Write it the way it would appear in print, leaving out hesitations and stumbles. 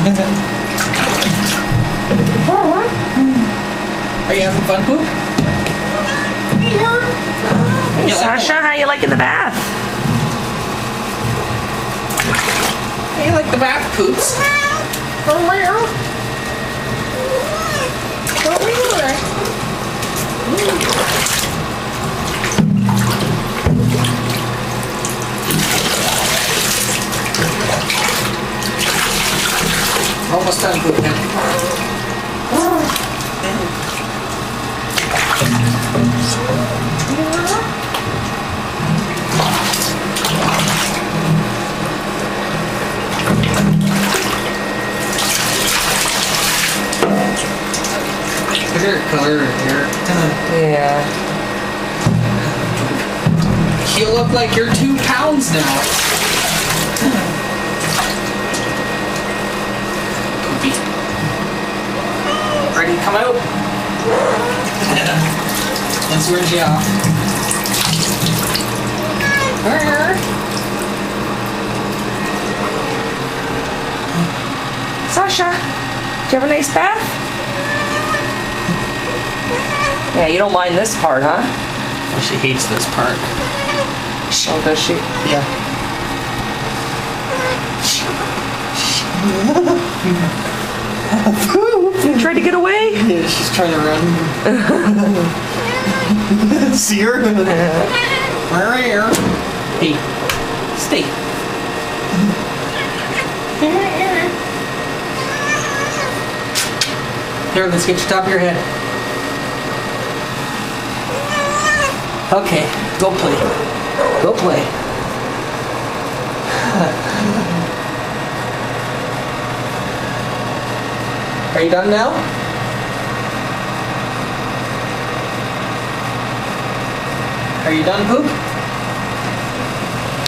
Are you having fun, Poop? Hey, Sasha, how you liking the bath? How you like the bath, Poops? Almost done, Poop. Look at her color here. Yeah. You look like you're 2 pounds now. Poopy. Ready to come out? Let's rinse you off. Sasha, do you have a nice bath? Yeah, you don't mind this part, huh? Oh, she hates this part. Oh, does she? Yeah. You tried to get away? Yeah, she's trying to run. See her? Where? Hey, stay. Here, let's get you top of your head. Okay, go play. Go play. Are you done now? Are you done, Poop?